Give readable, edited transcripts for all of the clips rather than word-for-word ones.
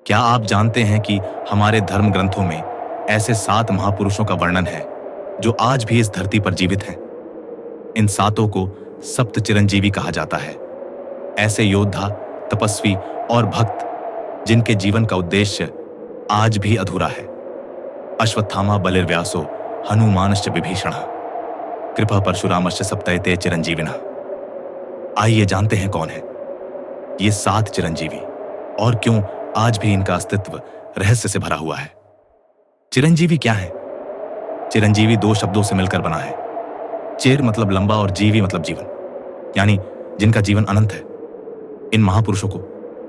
क्या आप जानते हैं कि हमारे धर्म ग्रंथों में ऐसे 7 महापुरुषों का वर्णन है जो आज भी इस धरती पर जीवित हैं? इन सातों को सप्त चिरंजीवी कहा जाता है। ऐसे योद्धा, तपस्वी और भक्त जिनके जीवन का उद्देश्य आज भी अधूरा है। अश्वत्थामा बलिर्व्यासो हनुमानश्च विभीषणः कृपा परशुरामश्च सप्तैते चिरंजीविनः। आइए जानते हैं कौन है ये 7 चिरंजीवी और क्यों आज भी इनका अस्तित्व रहस्य से भरा हुआ है। चिरंजीवी क्या है? चिरंजीवी 2 शब्दों से मिलकर बना है। चिर मतलब लंबा और जीवी मतलब जीवन, यानी जिनका जीवन अनंत है। इन महापुरुषों को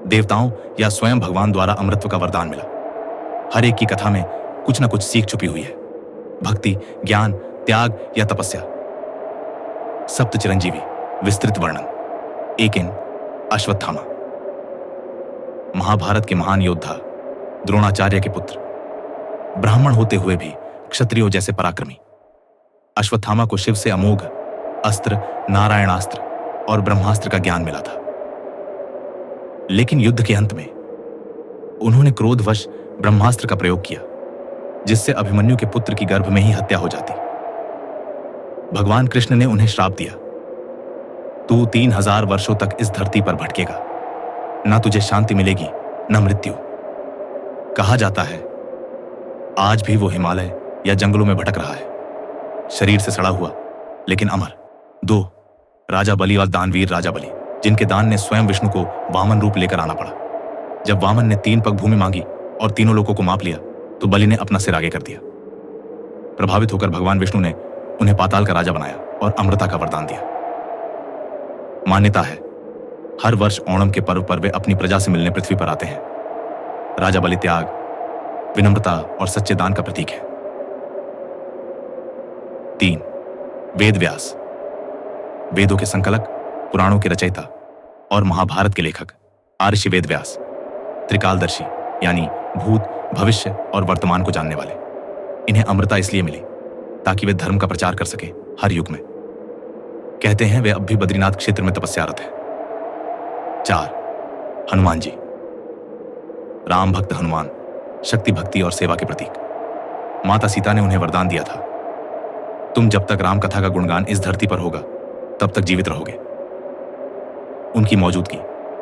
देवताओं या स्वयं भगवान द्वारा अमृतत्व का वरदान मिला। हर एक की कथा में कुछ न कुछ सीख छुपी हुई है, भक्ति, ज्ञान, त्याग या तपस्या। सप्त चिरंजीवी विस्तृत वर्णन। 1 अश्वत्थामा, महाभारत के महान योद्धा, द्रोणाचार्य के पुत्र, ब्राह्मण होते हुए भी क्षत्रियों जैसे पराक्रमी। अश्वत्थामा को शिव से अमोघ अस्त्र, नारायणास्त्र और ब्रह्मास्त्र का ज्ञान मिला था। लेकिन युद्ध के अंत में उन्होंने क्रोधवश ब्रह्मास्त्र का प्रयोग किया, जिससे अभिमन्यु के पुत्र की गर्भ में ही हत्या हो जाती। भगवान कृष्ण ने उन्हें श्राप दिया, तू 3000 वर्षों तक इस धरती पर भटकेगा, ना तुझे शांति मिलेगी न मृत्यु। कहा जाता है आज भी वो हिमालय या जंगलों में भटक रहा है, शरीर से सड़ा हुआ लेकिन अमर। 2 राजा बलि और दानवीर राजा बलि, जिनके दान ने स्वयं विष्णु को वामन रूप लेकर आना पड़ा। जब वामन ने 3 पग भूमि मांगी और तीनों लोगों को माप लिया तो बलि ने अपना सिर आगे कर दिया। प्रभावित होकर भगवान विष्णु ने उन्हें पाताल का राजा बनाया और अमृता का वरदान दिया। मान्यता है हर वर्ष ओणम के पर्व पर वे अपनी प्रजा से मिलने पृथ्वी पर आते हैं। राजा बलि त्याग, विनम्रता और सच्चे दान का प्रतीक है। 3 वेद व्यास, वेदों के संकलक, पुराणों के रचयिता और महाभारत के लेखक महर्षि वेद व्यास, त्रिकालदर्शी यानी भूत, भविष्य और वर्तमान को जानने वाले। इन्हें अमृता इसलिए मिली ताकि वे धर्म का प्रचार कर सके हर युग में। कहते हैं वे अब भी बद्रीनाथ क्षेत्र में तपस्यारत हैं। 4 हनुमान जी, राम भक्त हनुमान, शक्ति, भक्ति और सेवा के प्रतीक। माता सीता ने उन्हें वरदान दिया था, तुम जब तक राम कथा का गुणगान इस धरती पर होगा तब तक जीवित रहोगे। उनकी मौजूदगी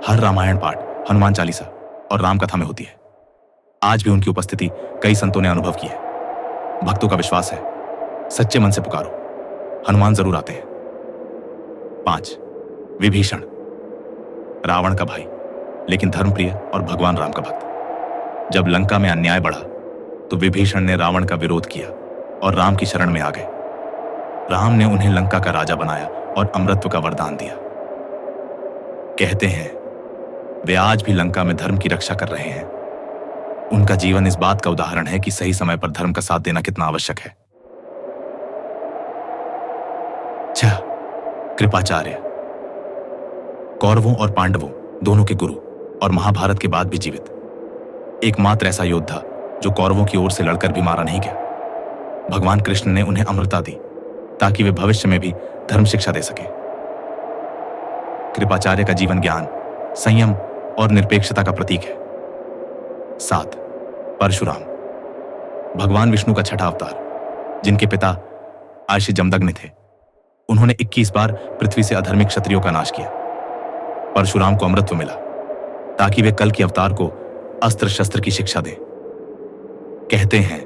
हर रामायण पाठ, हनुमान चालीसा और राम कथा में होती है। आज भी उनकी उपस्थिति कई संतों ने अनुभव की है। भक्तों का विश्वास है, सच्चे मन से पुकारो, हनुमान जरूर आते हैं। 5 विभीषण, रावण का भाई लेकिन धर्मप्रिय और भगवान राम का भक्त। जब लंका में अन्याय बढ़ा तो विभीषण ने रावण का विरोध किया और राम की शरण में आ गए। राम ने उन्हें लंका का राजा बनाया और अमृतत्व का वरदान दिया। कहते हैं वे आज भी लंका में धर्म की रक्षा कर रहे हैं। उनका जीवन इस बात का उदाहरण है कि सही समय पर धर्म का साथ देना कितना आवश्यक है। 6 कृपाचार्य, कौरवों और पांडवों दोनों के गुरु और महाभारत के बाद भी जीवित। एकमात्र ऐसा योद्धा जो कौरवों की ओर से लड़कर भी मारा नहीं गया। भगवान कृष्ण ने उन्हें अमृता दी ताकि वे भविष्य में भी धर्म शिक्षा दे सके। कृपाचार्य का जीवन ज्ञान, संयम और निरपेक्षता का प्रतीक है। 7 परशुराम, भगवान विष्णु का छठा अवतार, जिनके पिता आशी जमदग्नि थे। उन्होंने 21 बार पृथ्वी से अधर्मिक क्षत्रियों का नाश किया। परशुराम को अमृतत्व मिला ताकि वे कल के अवतार को अस्त्र शस्त्र की शिक्षा दें। कहते हैं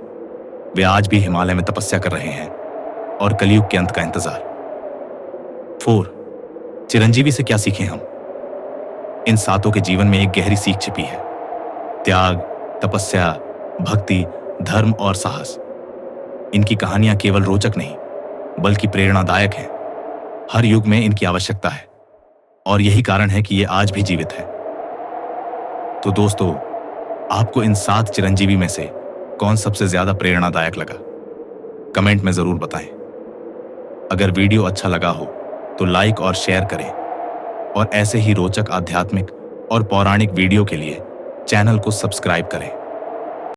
वे आज भी हिमालय में तपस्या कर रहे हैं और कलयुग के अंत का इंतजार। 4 चिरंजीवी से क्या सीखें हम? इन सातों के जीवन में एक गहरी सीख छिपी है। त्याग, तपस्या, भक्ति, धर्म और साहस। इनकी कहानियां केवल रोचक नहीं बल्कि प्रेरणादायक हैं। हर युग में इनकी आवश्यकता है और यही कारण है कि ये आज भी जीवित है। तो दोस्तों, आपको इन 7 चिरंजीवी में से कौन सबसे ज्यादा प्रेरणादायक लगा? कमेंट में जरूर बताएं। अगर वीडियो अच्छा लगा हो तो लाइक और शेयर करें और ऐसे ही रोचक आध्यात्मिक और पौराणिक वीडियो के लिए चैनल को सब्सक्राइब करें।